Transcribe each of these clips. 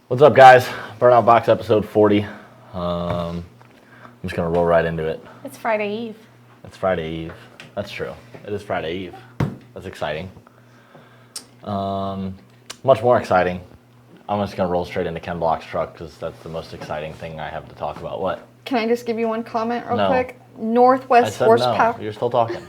What's up, guys? Burnout Box episode 40. I'm just going to roll right into it. It's Friday Eve. It's Friday Eve. That's true. It is Friday Eve. That's exciting. Much more exciting. I'm just going to roll straight into Ken Block's truck because that's the most exciting thing I have to talk about. What? Can I just give you one comment real quick? I Northwest said horsepower. no. You're still talking.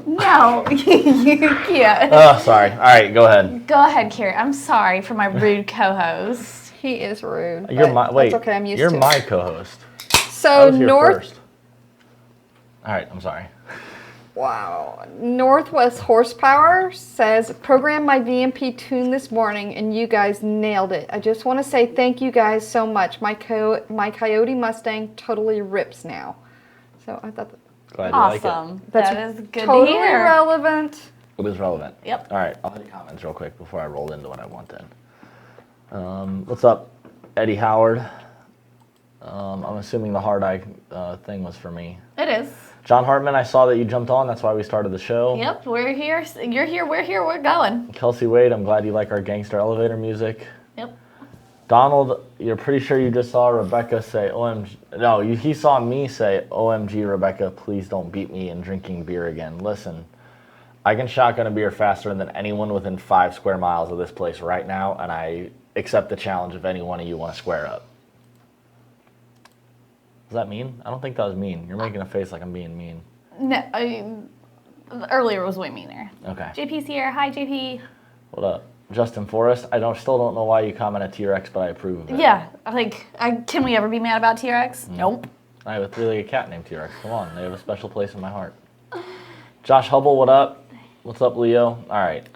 No, you can't. Oh, sorry. All right, go ahead. Go ahead, Carrie. I'm sorry for my rude co-host. He is rude. You're my wait. That's okay. I'm used you're to my it. co-host. I So was here first. All right, I'm sorry. Wow. Northwest Horsepower says, programmed my VMP tune this morning and you guys nailed it. I just want to say thank you guys so much. My Coyote Mustang totally rips now. So I thought Glad you like it. Awesome. that's That is good totally to hear. relevant. It is relevant. Yep. All right, I'll hit comments real quick before I roll into what I want then. What's up, Eddie Howard? I'm assuming the hard eye thing was for me. It is. John Hartman, I saw that you jumped on. That's why we started the show. Yep, we're here. You're here. We're here. We're going. Kelsey Wade, I'm glad you like our gangster elevator music. Yep. Donald, you're pretty sure you just saw Rebecca say, OMG. No, he saw me say, OMG, Rebecca, please don't beat me in drinking beer again. Listen, I can shotgun a beer faster than anyone within 5 square miles of this place right now, and I accept the challenge if any one of you want to square up. Does that mean? I don't think that was mean. You're making a face like I'm being mean. No, earlier was way meaner. Okay. JP's here. Hi, JP. What up? Justin Forrest, still don't know why you comment at T-Rex, but I approve of it. Yeah, can we ever be mad about T-Rex? Nope. I have really a cat named T-Rex. Come on, they have a special place in my heart. Josh Hubble, what up? What's up, Leo? All right,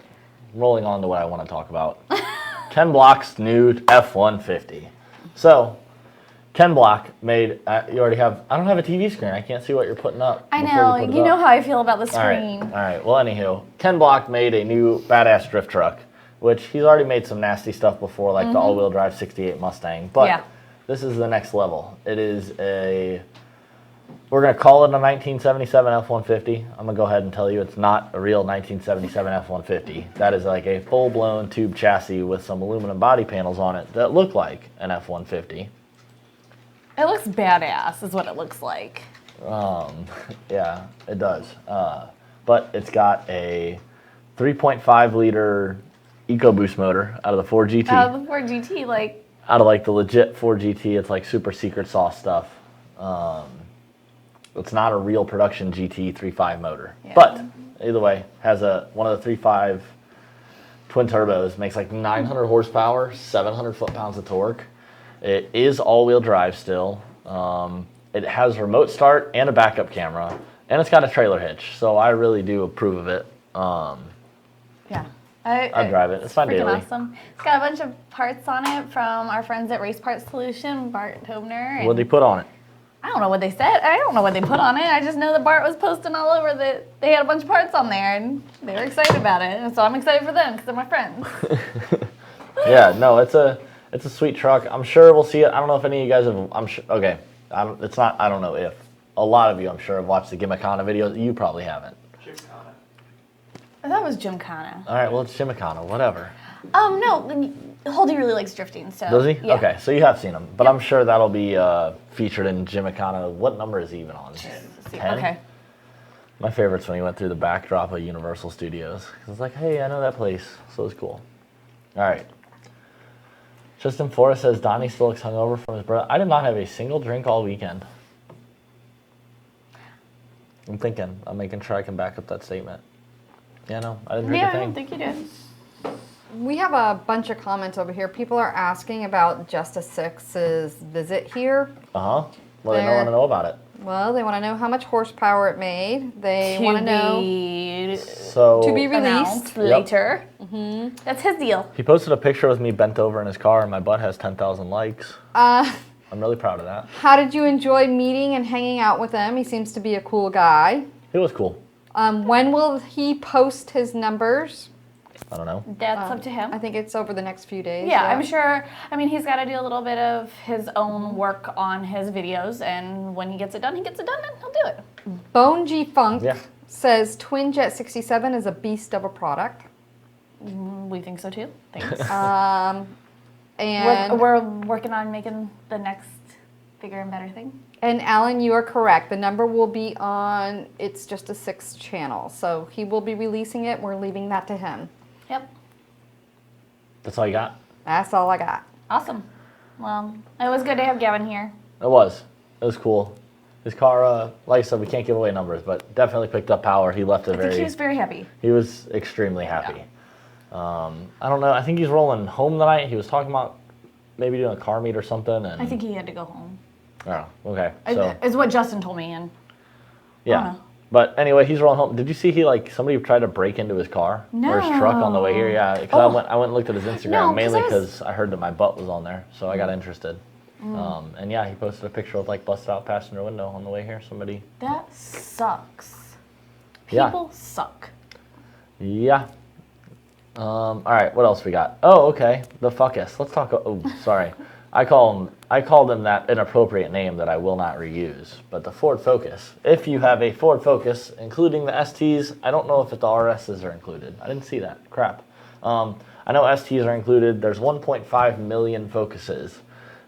rolling on to what I want to talk about. Ken Block's new F-150. So, Ken Block made, you already have, I don't have a TV screen. I can't see what you're putting up. I know. You know how I feel about the screen. All right. Well, anywho, Ken Block made a new badass drift truck, which he's already made some nasty stuff before, like the all-wheel drive 68 Mustang. But this is the next level. It is we're going to call it a 1977 F-150. I'm going to go ahead and tell you it's not a real 1977 F-150. That is like a full-blown tube chassis with some aluminum body panels on it that look like an F-150. It looks badass, is what it looks like. Yeah, it does. But it's got a 3.5 liter EcoBoost motor out of the Ford GT. Out of the Ford GT, Out of like the legit Ford GT, it's like super secret sauce stuff. It's not a real production GT 3.5 motor. Yeah. But either way, has one of the 3.5 twin turbos, makes like 900 horsepower, 700 foot-pounds of torque. It is all-wheel drive still. It has remote start and a backup camera, and it's got a trailer hitch. So I really do approve of it. Yeah. I drive it. It's fun daily. Awesome. It's got a bunch of parts on it from our friends at Race Parts Solution, Bart Tobner. What did they put on it? I don't know what they said. I don't know what they put on it. I just know that Bart was posting all over that they had a bunch of parts on there, and they were excited about it. And so I'm excited for them because they're my friends. Yeah, no, it's a sweet truck. I'm sure we'll see it. I don't know if any of you guys have. I'm sure. Okay, I don't know if a lot of you, I'm sure, have watched the Gymkhana videos. You probably haven't. That was Gymkhana. All right, well, it's Gymkhana, whatever. No, Holdy really likes drifting, so. Does he? Yeah. Okay, so you have seen him, but I'm sure that'll be featured in Gymkhana. What number is he even on? 10? Okay. My favorite's when he went through the backdrop of Universal Studios. It's like, hey, I know that place, so it's cool. All right. Justin Forrest says Donnie still looks hungover from his brother. I did not have a single drink all weekend. I'm making sure I can back up that statement. Yeah, no, I didn't drink a thing. I don't think you did. We have a bunch of comments over here. People are asking about Justice 6's visit here. Well, they don't want to know about it. Well, they want to know how much horsepower it made. They want to know to be released later. Mm-hmm. That's his deal. He posted a picture with me bent over in his car, and my butt has 10,000 likes. I'm really proud of that. How did you enjoy meeting and hanging out with him? He seems to be a cool guy. He was cool. When will he post his numbers? I don't know. That's up to him. I think it's over the next few days. Yeah, I'm sure. I mean, he's got to do a little bit of his own work on his videos, and when he gets it done, and he'll do it. Bone G Funk says Twin Jet 67 is a beast of a product. We think so too. Thanks. And we're working on making the next bigger and better thing. And Alan, you are correct. The number will be on, it's just a 6th channel. So he will be releasing it. We're leaving that to him. Yep. That's all you got? That's all I got. Awesome. Well, it was good to have Gavin here. It was. It was cool. His car, like I said, we can't give away numbers, but definitely picked up power. He left I think he was very happy. He was extremely happy. Yeah. I don't know. I think he's rolling home tonight. He was talking about maybe doing a car meet or something. And I think he had to go home. Oh, okay. So is what Justin told me, and yeah. But anyway, he's rolling home. Did you see somebody tried to break into his car or his truck on the way here? Yeah, because I went and looked at his Instagram mainly because I heard that my butt was on there, so I got interested. And yeah, he posted a picture of busted out passenger window on the way here. Somebody. That sucks. People suck. Yeah. All right. What else we got? Oh, okay. The fuckus. Let's talk. Oh, sorry. I called them that inappropriate name that I will not reuse. But the Ford Focus. If you have a Ford Focus, including the STs, I don't know if the RSs are included. I didn't see that. Crap. I know STs are included. There's 1.5 million Focuses.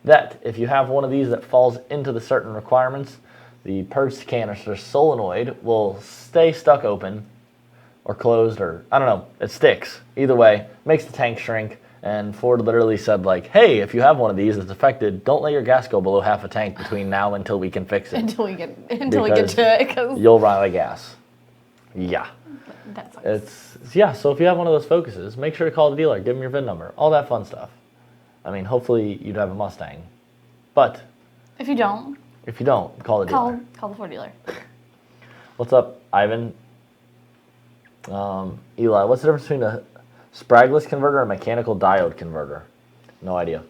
That if you have one of these that falls into the certain requirements, the purged canister solenoid will stay stuck open or closed, or I don't know. It sticks. Either way, makes the tank shrink. And Ford literally said, hey, if you have one of these that's affected, don't let your gas go below half a tank between now until we can fix it. Until we get to it, because you'll run out of gas. Yeah. That sucks. So if you have one of those Focuses, make sure to call the dealer, give them your VIN number, all that fun stuff. I mean, hopefully you'd have a Mustang, but if you don't, call the dealer. Call the Ford dealer. What's up, Ivan? Eli, what's the difference between a spragless converter and a mechanical diode converter? No idea.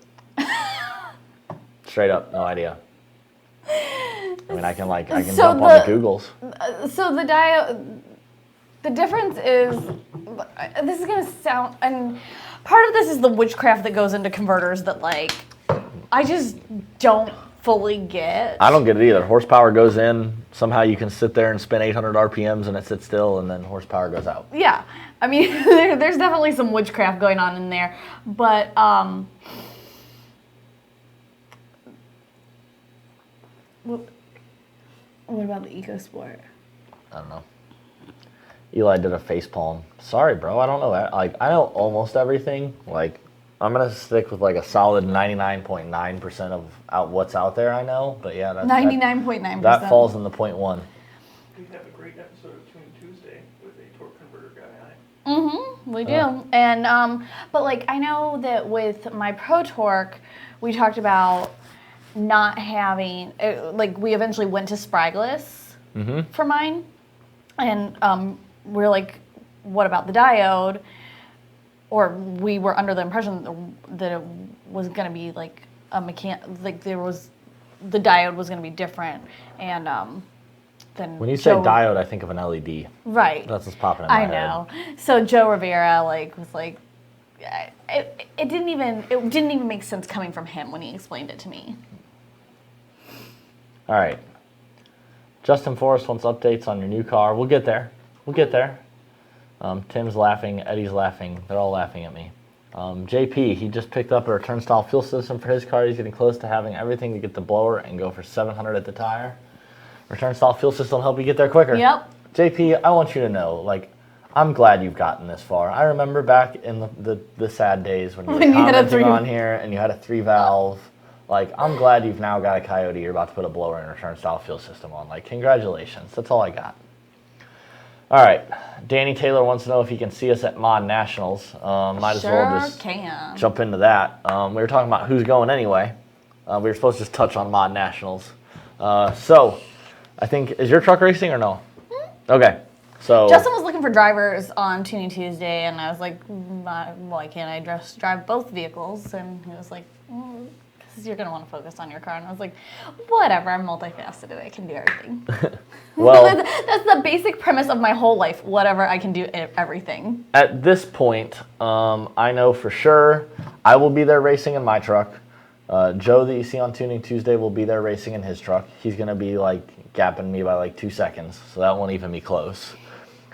Straight up, no idea. I mean, I can jump on the Googles. So the diode, the difference is, this is gonna sound, and part of this is the witchcraft that goes into converters that I just don't fully get. I don't get it either. Horsepower goes in, somehow you can sit there and spin 800 RPMs and it sits still, and then horsepower goes out. Yeah, I mean, there's definitely some witchcraft going on in there, but what about the EcoSport? I don't know. Eli did a facepalm. Sorry, bro. I don't know that. I know almost everything. I'm gonna stick with a solid 99.9% of what's out there. I know, but yeah, that's 99.9%. That falls in the 0.1. We have a great episode of Tune Tuesday with a torque converter guy. Mm-hmm. We do, and but I know that with my Pro Torque, we talked about not having we eventually went to spragless for mine, and we're like, what about the diode? Or we were under the impression that it was going to be the diode was going to be different, and then when you say diode, I think of an LED. Right. That's what's popping in my head. I know. So Joe Rivera was like, it didn't even make sense coming from him when he explained it to me. All right. Justin Forrest wants updates on your new car. We'll get there. Tim's laughing. Eddie's laughing. They're all laughing at me. JP, he just picked up a return style fuel system for his car. He's getting close to having everything to get the blower and go for $700 at the tire. Return style fuel system will help you get there quicker. Yep. JP, I want you to know, I'm glad you've gotten this far. I remember back in the sad days when you were commenting on here and you had a 3-valve. I'm glad you've now got a Coyote. You're about to put a blower and return style fuel system on. Congratulations. That's all I got. All right. Danny Taylor wants to know if he can see us at Mod Nationals. Might as well just jump into that. We were talking about who's going anyway. We were supposed to just touch on Mod Nationals. So, I think, is your truck racing or no? Mm-hmm. Okay. So Justin was looking for drivers on Tuning Tuesday, and I was like, why can't I just drive both vehicles? And he was like, because you're going to want to focus on your car. And I was like, whatever, I'm multifaceted. I can do everything. Well, that's the basic premise of my whole life. Whatever, I can do everything. At this point, I know for sure I will be there racing in my truck. Joe that you see on Tuning Tuesday will be there racing in his truck. He's going to be gapping me by 2 seconds, so that won't even be close.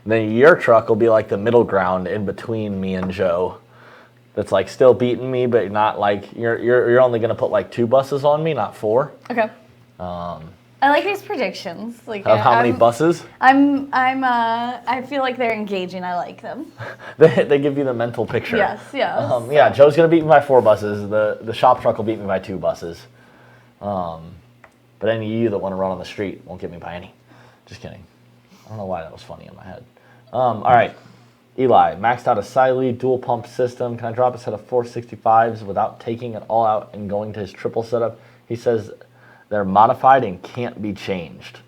Then your truck will be the middle ground in between me and Joe. that's like still beating me, but not like you're only gonna put like 2 buses on me, not 4. Okay. I like these predictions. Like Of how many buses? I feel like they're engaging. I like them. They give you the mental picture. Yes. Yeah, Joe's gonna beat me by 4 buses. The shop truck will beat me by 2 buses. But any of you that want to run on the street won't get me by any. Just kidding. I don't know why that was funny in my head. All right, Eli, maxed out a Siley dual pump system. Can I drop a set of 465s without taking it all out and going to his triple setup? He says they're modified and can't be changed.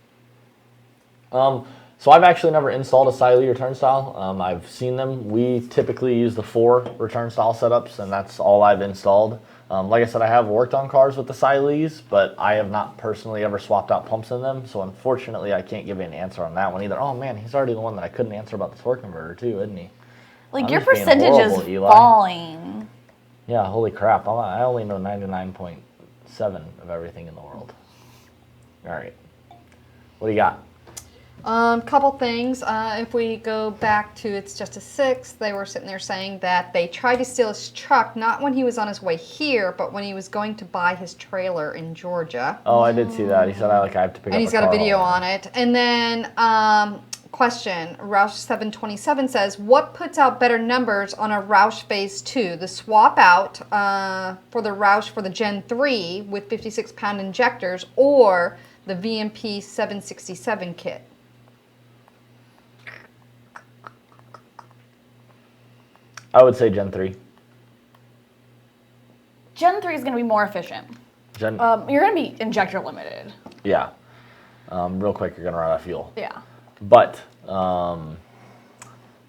So I've actually never installed a Siley return style. I've seen them. We typically use the 4 return style setups, and that's all I've installed. Like I said, I have worked on cars with the Sileys, but I have not personally ever swapped out pumps in them. So unfortunately, I can't give you an answer on that one either. Oh man, he's already the one that I couldn't answer about the torque converter too, isn't he? Like your percentage is falling. Yeah, holy crap. I only know 99.7 of everything in the world. All right. What do you got? Couple things. If we go back to It's Just a Six, they were sitting there saying that they tried to steal his truck, not when he was on his way here, but when he was going to buy his trailer in Georgia. Oh, I did see that. He said I have to pick up a car. And he's got a video on it. And then, question, Roush 727 says, what puts out better numbers on a Roush Phase 2? The swap out for the Roush for the Gen 3 with 56-pound injectors or the VMP 767 kit? I would say Gen 3. Gen 3 is going to be more efficient. You're going to be injector limited. Yeah. Real quick, you're going to run out of fuel. Yeah. But the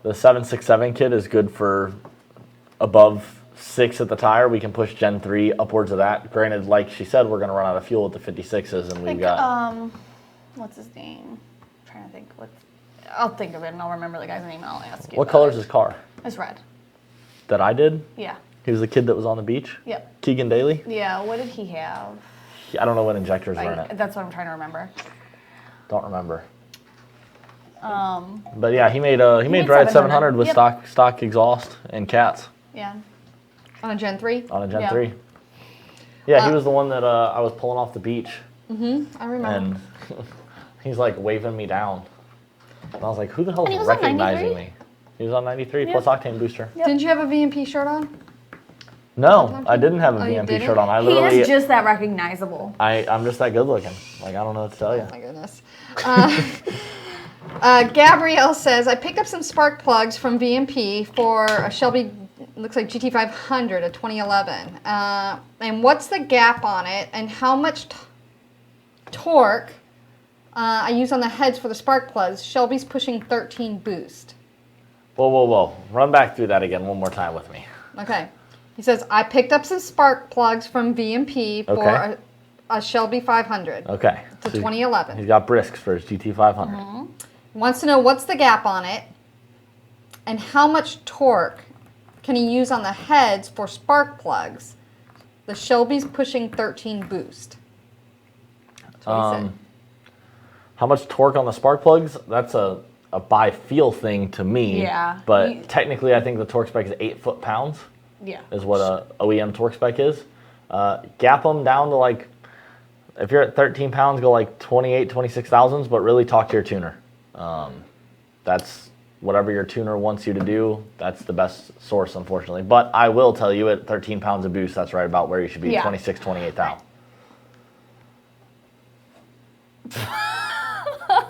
767 kit is good for above 6 at the tire. We can push Gen 3 upwards of that. Granted, like she said, we're going to run out of fuel with the 56s, and we've got... what's his name? I'm trying to think. I'll think of it, and I'll remember the guy's name, and I'll ask you. What color is his car? It's red. That I did? Yeah. He was the kid that was on the beach? Yep. Keegan Daly? Yeah, what did he have? I don't know what injectors were in it. That's what I'm trying to remember. Don't remember. But yeah, he made Drive 700 with stock exhaust and cats. Yeah. On a Gen 3? On a Gen 3. Yeah, he was the one that I was pulling off the beach. I remember. And he's like waving me down. And I was like, who the hell is recognizing me? He was on 93 plus octane booster. Yep. Didn't you have a VMP shirt on? No, I didn't have a VMP shirt on. He is just that recognizable. I'm just that good looking. Like, I don't know what to tell you. Oh my goodness. Gabrielle says, I picked up some spark plugs from VMP for a Shelby, looks like GT500, a 2011. And what's the gap on it and how much torque I use on the heads for the spark plugs? Shelby's pushing 13 boost. Whoa. Run back through that again one more time with me. Okay. He says, I picked up some spark plugs from VMP for a Shelby 500. Okay. It's a 2011. He's got brisks for his GT500. Wants to know what's the gap on it and how much torque can he use on the heads for spark plugs. The Shelby's pushing 13 boost. That's what he said. How much torque on the spark plugs? That's a by feel thing to me. Yeah. But technically, I think the torque spec is 8 foot-pounds. Yeah. Is what a OEM torque spec is. Gap them down to like, if you're at 13 pounds, go like 28, 26 thousandths, but really talk to your tuner. That's whatever your tuner wants you to do. That's the best source, unfortunately. But I will tell you at 13 pounds of boost, that's right about where you should be, 26, 28 thou.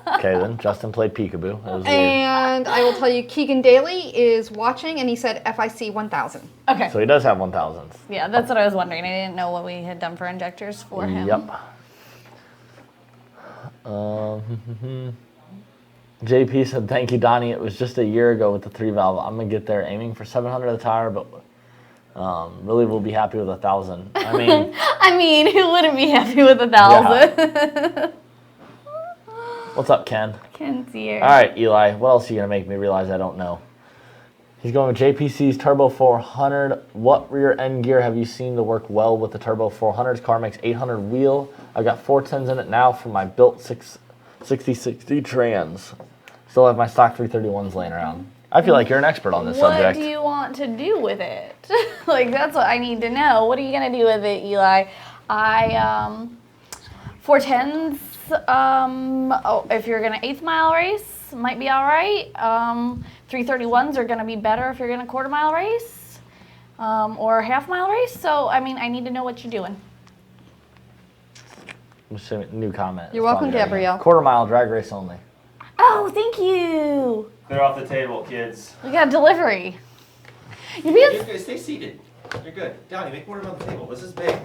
Okay, then Justin played peekaboo. It was and weird. I will tell you, Keegan Daly is watching, and he said FIC 1000. Okay. So he does have 1000s. Yeah, that's what I was wondering. I didn't know what we had done for injectors for him. Yep. JP said, thank you, Donnie. It was just a year ago with the 3-valve. I'm going to get there aiming for 700 a tire, but really will be happy with 1,000. I mean, who wouldn't be happy with 1,000? Yeah. What's up, Ken? Ken's here. All right, Eli. What else are you going to make me realize I don't know? He's going with JPC's Turbo 400. What rear end gear have you seen to work well with the Turbo 400? Car makes 800 wheel. I've got 410s in it now for my built 6060 trans. Still have my stock 331s laying around. I feel like you're an expert on this subject. What do you want to do with it? Like, that's what I need to know. What are you going to do with it, Eli? 410s, if you're going to 8th mile race, might be all right. 331s are going to be better if you're going to quarter mile race or half mile race. So, I mean, I need to know what you're doing. New comment. You're welcome, Gabrielle. Quarter mile drag race only. Oh, thank you. Clear off the table, kids. We got a delivery. You guys stay seated. You're good. Donnie, make more on the table. This is big.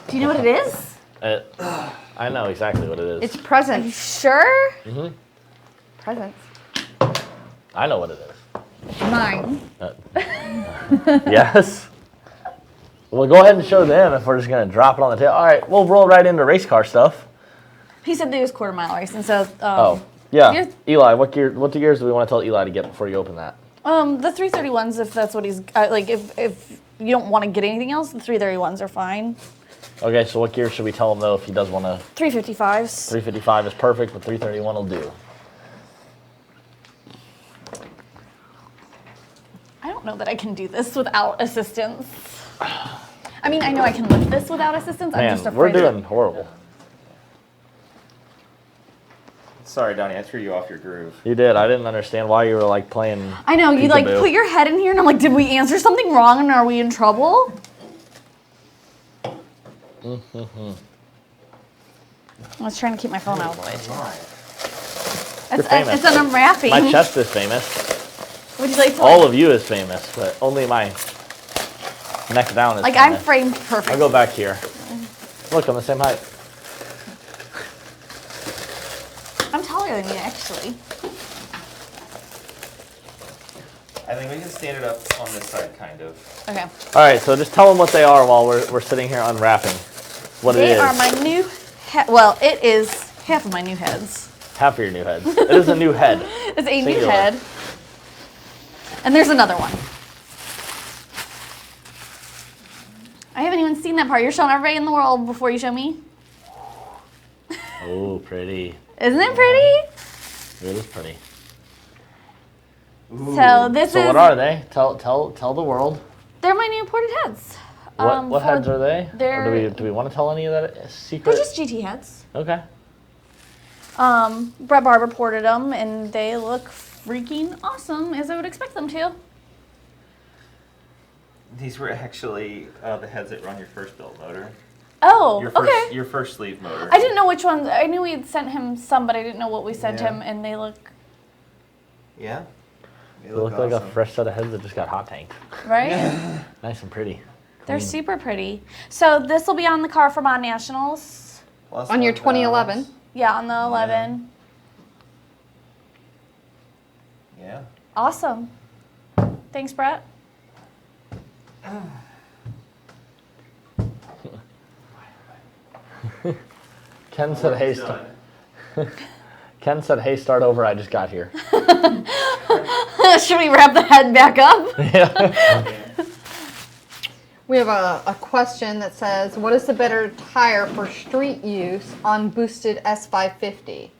Do you know what it is? I know exactly what it is. It's presents. Sure? Mm-hmm. Presents. I know what it is. Mine. Yes. Well, go ahead and show them if we're just going to drop it on the table. All right, we'll roll right into race car stuff. He said there's quarter mile race, and so. Yeah. Yes. Eli, what gears do we want to tell Eli to get before you open that? The 331s, if that's what he's like. If you don't want to get anything else, the 331s are fine. Okay, so what gear should we tell him though if he does want to? 355s. 355 is perfect, but 331 will do. I don't know that I can do this without assistance. I mean, I know I can lift this without assistance. I'm just afraid. We're doing horrible. Sorry, Donnie, I threw you off your groove. You did. I didn't understand why you were like playing. I know, you like peekaboo. put your head in here and I'm like, did we answer something wrong and are we in trouble? Mm-hmm. I was trying to keep my phone out of the way too. You're famous. It's an unwrapping. My chest is famous. Would you like to All of you is famous, but only my neck down is like famous. I'm framed perfect. I'll go back here. Look, I'm the same height. I'm taller than you actually. I think we can stand it up on this side, kind of. Okay. All right, so just tell them what they are while we're sitting here unwrapping. What it They is. are my new well, it is half of my new heads. Half of your new heads. It is a new head. It's a new Singular. head. And there's another one. I haven't even seen that part. You're showing everybody in the world before you show me. Oh, pretty. Isn't it pretty? It is pretty. So this So is. what are they? Tell the world. They're my new ported heads. What for- heads are they? they're- Or do we want to tell any of that secret? They're just GT heads. Okay. Brett Barber ported them, and they look freaking awesome, as I would expect them to. These were actually the heads that run your first built motor. Oh, Okay. Your first sleeve motor. I didn't know which ones. I knew we had sent him some, but I didn't know what we sent Yeah. him, and they look Yeah. They look like a fresh set of heads that just got hot tanked. right. Nice and pretty. They're super pretty. So this will be on the car for Mon Nationals. Plus On your 1,000. 2011. Yeah, on the 11. Yeah. Awesome. Thanks, Brett. Ken said, "Hey, Ken said, "Hey, start over. I just got here." Should we wrap the head back up? Yeah. We have a question that says, what is the better tire for street use on boosted S550?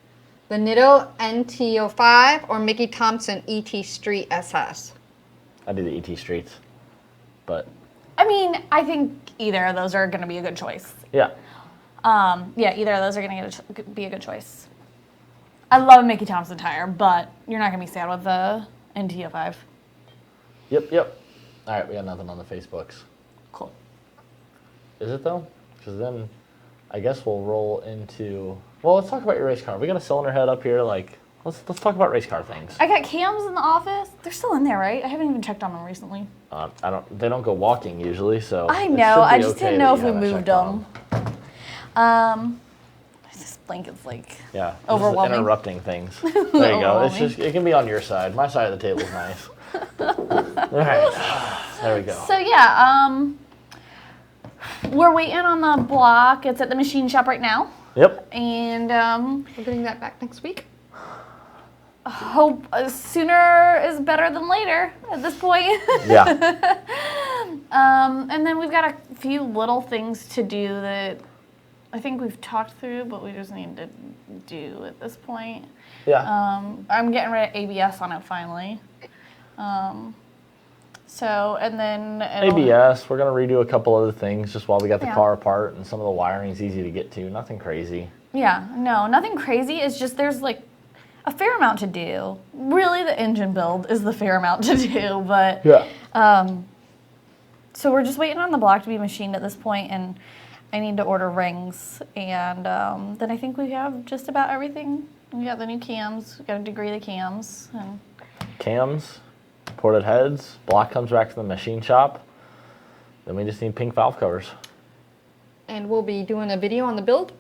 The Nitto NT05 or Mickey Thompson ET Street SS? I do the ET Streets, but I mean, I think either of those are going to be a good choice. yeah. Yeah, either of those are going to be a good choice. I love a Mickey Thompson tire, but you're not going to be sad with the NT05. Yep. All right, we got nothing on the Facebooks. Cool. Is it though? Because then I guess we'll roll into. Well, let's talk about your race car. We got a cylinder head up here. Like, let's talk about race car things. I got cams in the office. They're still in there, right? I haven't even checked on them recently. They don't go walking usually, so. I it know. should be I just okay didn't that know you if we haven't moved checked on them. This blanket's like Yeah. this is overwhelming. interrupting things. There you go. It's Overwhelming. just it can be on your side. My side of the table is nice. All right. There we go. So yeah, we're waiting on the block. It's at the machine shop right now, Yep. and We're getting that back next week. hope sooner is better than later at this point. Yeah. And then we've got a few little things to do that I think we've talked through, but we just need to do at this point. Yeah. I'm getting rid of ABS on it finally. So, and then ABS, we're going to redo a couple other things just while we got the car apart, and some of the wiring is easy to get to. Nothing crazy. Yeah, no, nothing crazy. It's just there's like a fair amount to do. Really, the engine build is the fair amount to do, but so we're just waiting on the block to be machined at this point, and I need to order rings, and then I think we have just about everything. We got the new cams. We got to degree the cams. And cams, ported heads, block comes back to the machine shop. Then we just need pink valve covers. And we'll be doing a video on the build?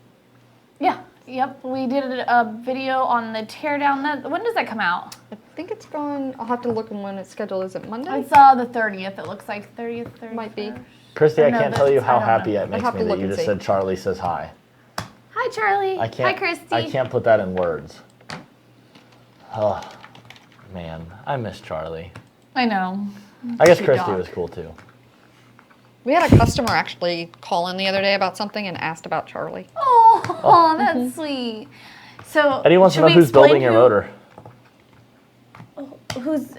Yeah. Yep. We did a video on the teardown. When does that come out? I think it's going, I'll have to look when it's scheduled. Is it Monday? It's the 30th. It looks like 30th, 31st. Might be. Christy, I can't tell you how happy it makes me that you just see. said Charlie says hi. Hi, Charlie. Hi, Christy. I can't put that in words. Oh, man. I miss Charlie. I know. I guess Christy was cool, too. We had a customer actually call in the other day about something and asked about Charlie. Oh, that's sweet. So, Eddie wants to know who's building your motor. Who's...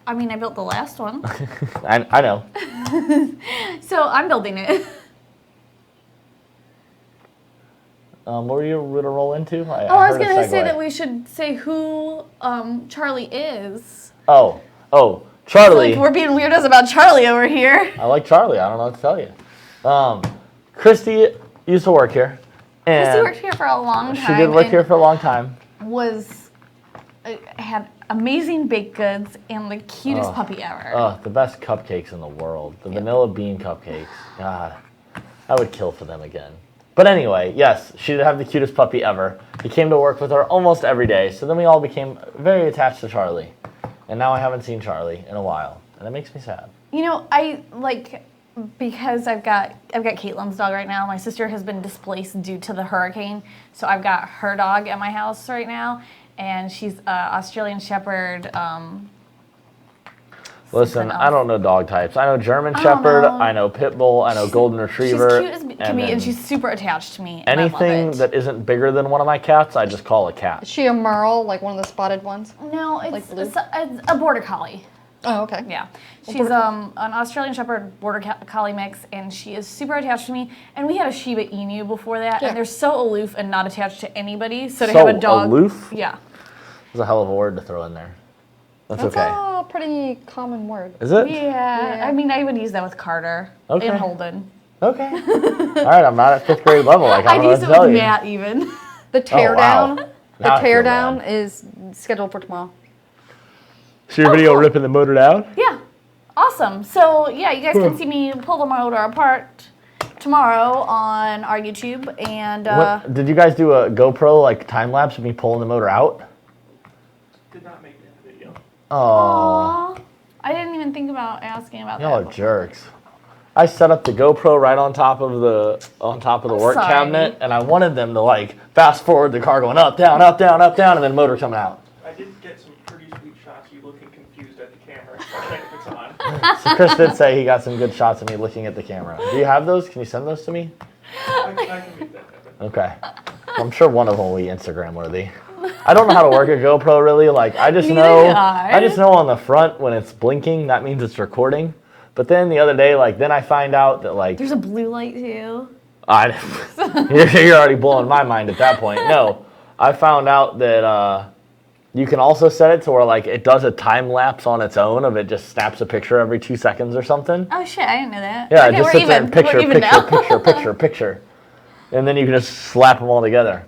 I mean, I built the last one. I know. So, I'm building it. What were you going to roll into? I was going to say that we should say who Charlie is. Oh, Charlie. Like we're being weirdos about Charlie over here. I like Charlie. I don't know what to tell you. Christy used to work here. And Christy worked here for a long time. She did work here for a long time. Had amazing baked goods and the cutest puppy ever. Oh, the best cupcakes in the world. The vanilla bean cupcakes. God, I would kill for them again. But anyway, yes, she did have the cutest puppy ever. He came to work with her almost every day, so then we all became very attached to Charlie. And now I haven't seen Charlie in a while, and it makes me sad. You know, because I've got Caitlin's dog right now. My sister has been displaced due to the hurricane, so I've got her dog at my house right now, and she's Australian Shepherd. Listen, I don't know dog types. I know German Shepherd, I know Pit Bull, I know Golden Retriever. She's cute as can be, and she's super attached to me. Anything that isn't bigger than one of my cats, I just call a cat. Is she a Merle, like one of the spotted ones? No, it's a Border Collie. Oh, okay. Yeah. She's an Australian Shepherd Border Collie mix, and she is super attached to me. And we had a Shiba Inu before that, and they're so aloof and not attached to anybody. So to have a dog. Aloof? Yeah. That's a hell of a word to throw in there. That's okay. That's a pretty common word. Is it? Yeah. I mean, I would use that with Carter and Holden. Okay. All right, I'm not at 5th grade level. I don't know what to tell you. Matt even. The teardown. The teardown is scheduled for tomorrow. So your video ripping the motor down? Yeah. Awesome. So yeah, you guys can see me pull the motor apart tomorrow on our YouTube. And did you guys do a GoPro time lapse of me pulling the motor out? Did not make that video. Oh. I didn't even think about asking about that. Y'all are jerks. I set up the GoPro right on top of the work cabinet, and I wanted them to fast forward the car going up, down, up, down, up, down, and then motor coming out. I did get some pretty sweet shots of you looking confused at the camera. I'll check if it's on. So Chris did say he got some good shots of me looking at the camera. Do you have those? Can you send those to me? I can make that happen. Okay. I'm sure one of them will be Instagram worthy. I don't know how to work a GoPro really. I just know on the front when it's blinking, that means it's recording. But then the other day, then I find out that there's a blue light too. You're already blowing my mind at that point. No, I found out that you can also set it to where it does a time lapse on its own of it just snaps a picture every 2 seconds or something. Oh shit, I didn't know that. Yeah, it just sits there and picture. And then you can just slap them all together.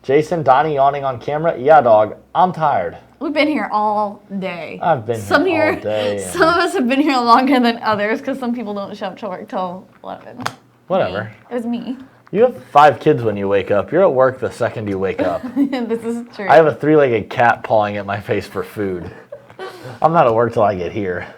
Jason, Donnie yawning on camera. Yeah, dog, I'm tired. We've been here all day. I've been here all day. Some of us have been here longer than others because some people don't show up to work till 11. Whatever. It was me. You have 5 kids when you wake up. You're at work the second you wake up. This is true. I have a 3-legged cat pawing at my face for food. I'm not at work till I get here.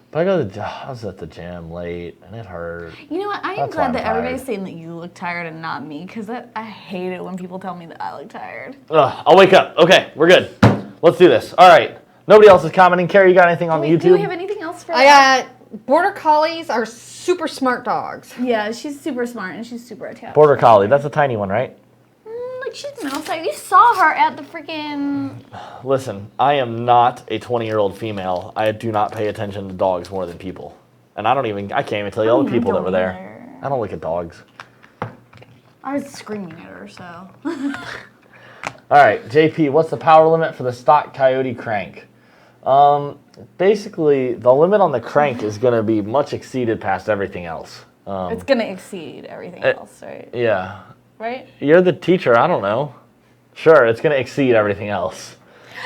But I was at the gym late, and it hurt. You know what? I am glad that everybody's saying that you look tired and not me, because I hate it when people tell me that I look tired. I'll wake up. Okay, we're good. Let's do this. All right. Nobody else is commenting. Carrie, you got anything on the YouTube? Do we have anything else for I got Border Collies are super smart dogs. Yeah, she's super smart, and she's super attached. Border Collie. That's a tiny one, right? like she's been outside. You saw her at the freaking. Listen, I am not a 20-year-old female. I do not pay attention to dogs more than people. And I can't even tell you all the people that were there. I don't look at dogs. I was screaming at her, so. All right, JP, what's the power limit for the stock Coyote crank? Basically, the limit on the crank is going to be much exceeded past everything else. It's going to exceed everything else, right? Yeah. Right? You're the teacher. I don't know. Sure, it's going to exceed everything else.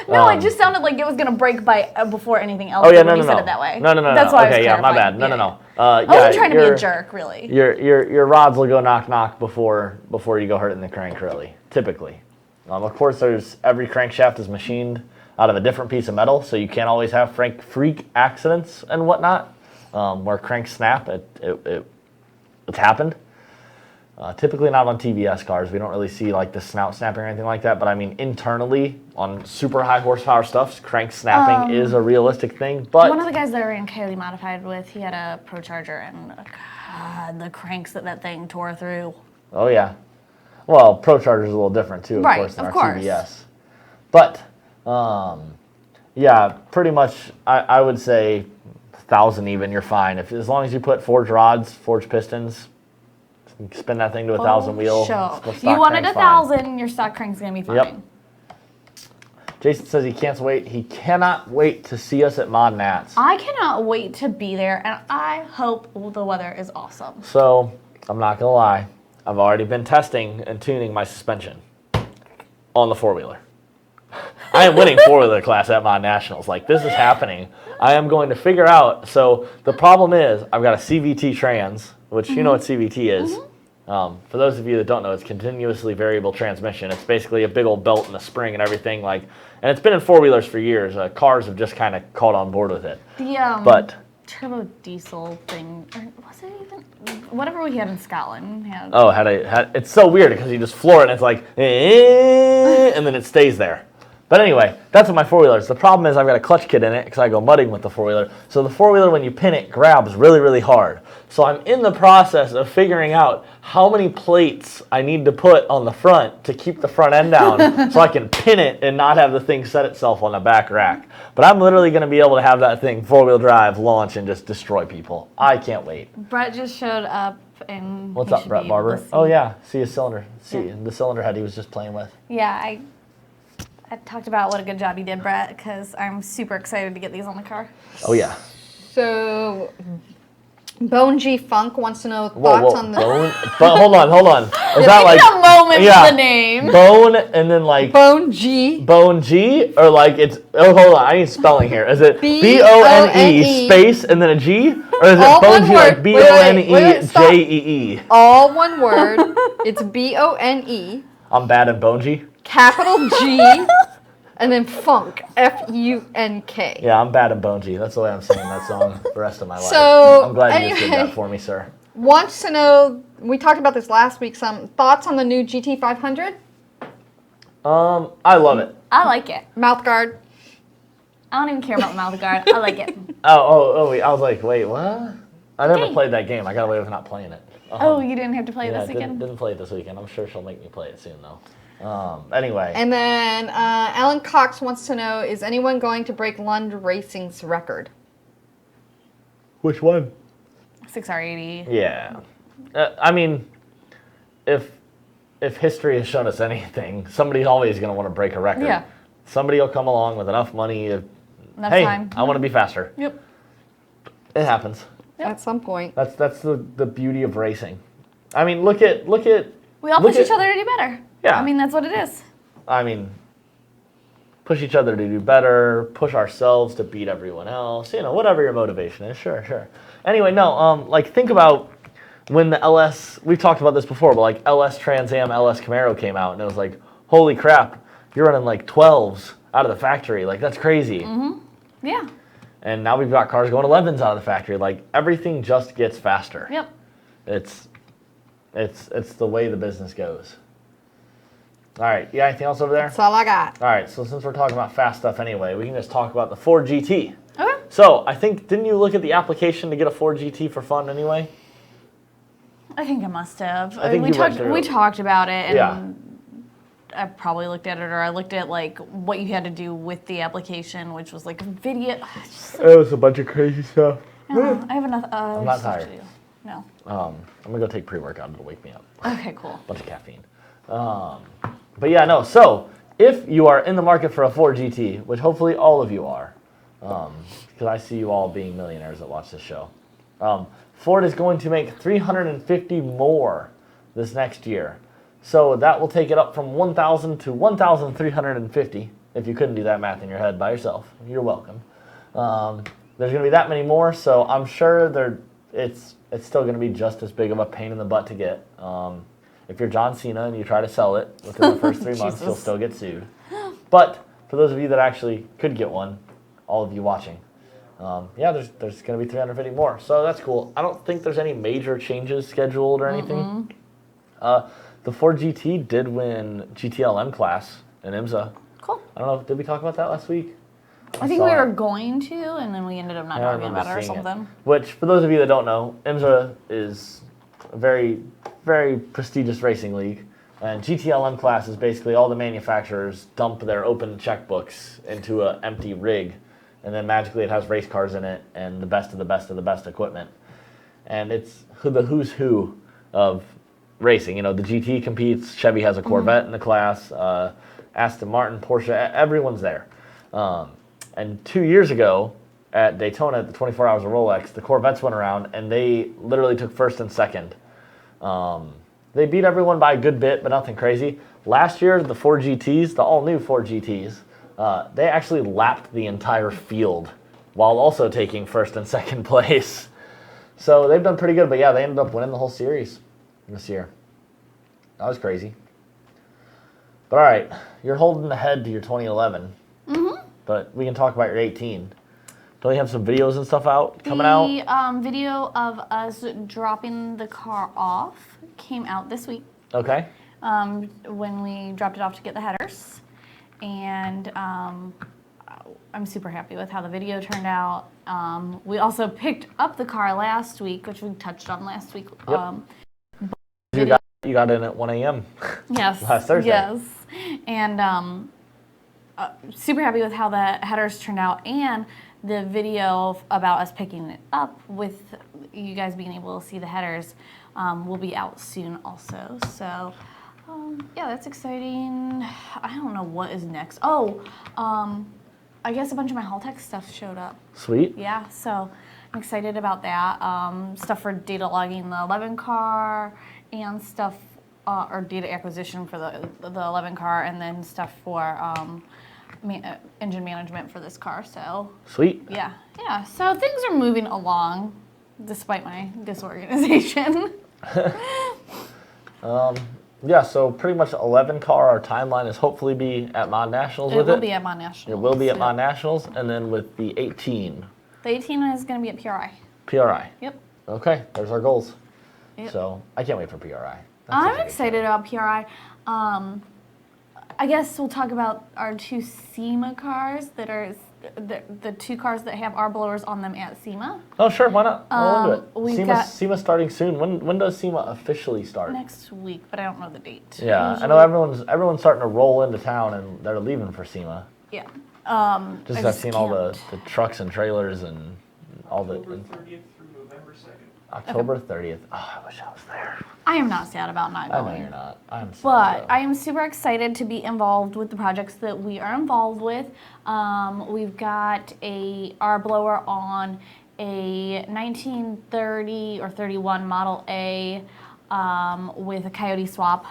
No, it just sounded like it was going to break by before anything else. Oh yeah, when you said it that way. No. That's why I was okay, yeah, my clarifying. bad. No. I wasn't trying to be a jerk, really. Your rods will go knock before you go hurt in the crank, really. Typically, of course, every crankshaft is machined out of a different piece of metal, so you can't always have freak accidents and whatnot. Where cranks snap, it's happened. Typically not on TVS cars. We don't really see like the snout snapping or anything like that. But I mean, internally on super high horsepower stuff, crank snapping is a realistic thing. But one of the guys that I ran Coyote Modified with, he had a Pro Charger, and God, the cranks that thing tore through. Oh yeah. Well, Pro Charger's a little different too, of course, than our TVS. But yeah, pretty much I would say 1,000 even. You're fine as long as you put forged rods, forged pistons. Spin that thing to 1,000 wheel. Sure. You wanted 1,000, your stock crank's gonna be fine. Yep. Jason says he can't wait. He cannot wait to see us at Mod Nats. I cannot wait to be there, and I hope the weather is awesome. So I'm not gonna lie. I've already been testing and tuning my suspension on the 4-wheeler. I am winning 4-wheeler class at Mod Nationals. Like, this is happening. I am going to figure out. So the problem is I've got a CVT trans, which you know what CVT is. For those of you that don't know, it's continuously variable transmission. It's basically a big old belt and a spring and everything. And it's been in 4-wheelers for years. Cars have just kind of caught on board with it. The turbo diesel thing, or was it even whatever we had in Scotland? It's so weird because you just floor it and it's like, and then it stays there. But anyway, that's what my 4-wheeler is. The problem is I've got a clutch kit in it because I go mudding with the 4-wheeler. So the 4-wheeler, when you pin it, grabs really, really hard. So I'm in the process of figuring out how many plates I need to put on the front to keep the front end down so I can pin it and not have the thing set itself on the back rack. But I'm literally going to be able to have that thing 4-wheel drive, launch, and just destroy people. I can't wait. Brett just showed up. And what's up, Brett Barber? Oh, yeah. See his cylinder. The cylinder head he was just playing with. Yeah, I talked about what a good job you did, Brett, because I'm super excited to get these on the car. Oh, yeah. So, Bone G Funk wants to know thoughts on the... But hold on. Is that like... a moment for the name. Bone and then like... Bone G? Bone G? Or like it's... Oh, hold on. I need spelling here. Is it B-O-N-E space and then a G? Or is it Bone G like B-O-N-E-J-E-E? All one word. It's B-O-N-E. I'm bad at Bone G? Capital G, and then Funk, F-U-N-K. Yeah, I'm bad at Bone G. That's the way I'm singing that song the rest of my life. So, I'm glad you just did that for me, sir. Wants to know, we talked about this last week, some thoughts on the new GT500? I love it. I like it. Mouth guard. I don't even care about the mouth guard. I like it. Wait, I was like, wait, what? I never played that game. I got away with not playing it. You didn't have to play it this weekend? Didn't play it this weekend. I'm sure she'll make me play it soon, though. Anyway. And then Alan Cox wants to know, is anyone going to break Lund Racing's record? Which one? 6R80. Yeah. I mean, if history has shown us anything, somebody's always going to want to break a record. Yeah. Somebody will come along with enough money. Enough time. I want to be faster. Yep. It happens. Yep. At some point. That's the beauty of racing. I mean, look at. We all push each other to do better. Yeah. I mean, that's what it is. I mean, push each other to do better, push ourselves to beat everyone else, whatever your motivation is, sure. Anyway, no, think about when the LS, we've talked about this before, but like LS Trans Am, LS Camaro came out, and it was like, holy crap, you're running like 12s out of the factory. Like, that's crazy. Mm-hmm. Yeah. And now we've got cars going 11s out of the factory. Like, everything just gets faster. Yep. It's the way the business goes. All right, you got anything else over there? That's all I got. All right, so since we're talking about fast stuff anyway, we can just talk about the Ford GT. Okay. So, I think, didn't you look at the application to get a Ford GT for fun anyway? I think I must have. I think we talked about it. And I probably looked at it, or I looked at like what you had to do with the application, which was like a video. It was a bunch of crazy stuff. I have enough. I'm not tired. To do. No. I'm gonna go take pre-workout to wake me up. Okay, cool. Bunch of caffeine. But yeah, no. So if you are in the market for a Ford GT, which hopefully all of you are, because I see you all being millionaires that watch this show, Ford is going to make 350 more this next year. So that will take it up from 1,000 to 1,350. If you couldn't do that math in your head by yourself, you're welcome. There's going to be that many more, so I'm sure it's still going to be just as big of a pain in the butt to get. If you're John Cena and you try to sell it within the first 3 months, you'll still get sued. But for those of you that actually could get one, all of you watching, yeah, there's going to be 350 more. So that's cool. I don't think there's any major changes scheduled or anything. The Ford GT did win GTLM class in IMSA. Cool. I don't know, did we talk about that last week? I think we were going to, and then we ended up not talking about it or something. Which, for those of you that don't know, IMSA is a very, very prestigious racing league. And GTLM class is basically all the manufacturers dump their open checkbooks into an empty rig. And then magically it has race cars in it and the best of the best of the best equipment. And it's the who's who of racing. You know, the GT competes, Chevy has a Corvette in the class, Aston Martin, Porsche, everyone's there. And 2 years ago at Daytona at the 24 Hours of Rolex, the Corvettes went around and they literally took first and second. They beat everyone by a good bit, but nothing crazy. Last year, the Ford GTs, the all-new Ford GTs, they actually lapped the entire field while also taking first and second place. So they've done pretty good, but yeah, they ended up winning the whole series this year. That was crazy. But all right, you're holding ahead to your 2011. But we can talk about your 18. Don't you have some videos and stuff coming out? The video of us dropping the car off came out this week. Okay. When we dropped it off to get the headers. And I'm super happy with how the video turned out. We also picked up the car last week, which we touched on last week. Yep. You got in at 1 a.m. Yes. Last Thursday. Yes. And super happy with how the headers turned out, and the video about us picking it up with you guys being able to see the headers will be out soon also. So yeah, that's exciting. I don't know what is next. I guess a bunch of my Haltech stuff showed up. Sweet. Yeah, so I'm excited about that. Stuff for data logging the 11 car, and stuff or data acquisition for the 11 car, and then stuff for engine management for this car. So sweet. Yeah. So things are moving along despite my disorganization. Yeah, so pretty much 11 car, our timeline is hopefully be at Mod Nationals with it. It will be at Mod Nationals. It will be at Mod Nationals, and then with the 18. The 18 is going to be at PRI. PRI. Yep. Okay, there's our goals. Yep. So I can't wait for PRI. I'm excited about PRI. I guess we'll talk about our two SEMA cars that are the two cars that have our blowers on them at SEMA. Oh, sure, why not? Roll into it. got SEMA starting soon. When does SEMA officially start? Next week, but I don't know the date. Yeah, Usually. I know everyone's starting to roll into town and they're leaving for SEMA. Yeah. Just I've seen all the trucks and trailers and all the. October 30th through November 2nd. October 30th. Oh, I wish I was there. I am not sad about not going. I know you're not. I'm sad. But I am super excited to be involved with the projects that we are involved with. We've got our blower on a 1930 or 31 Model A with a Coyote swap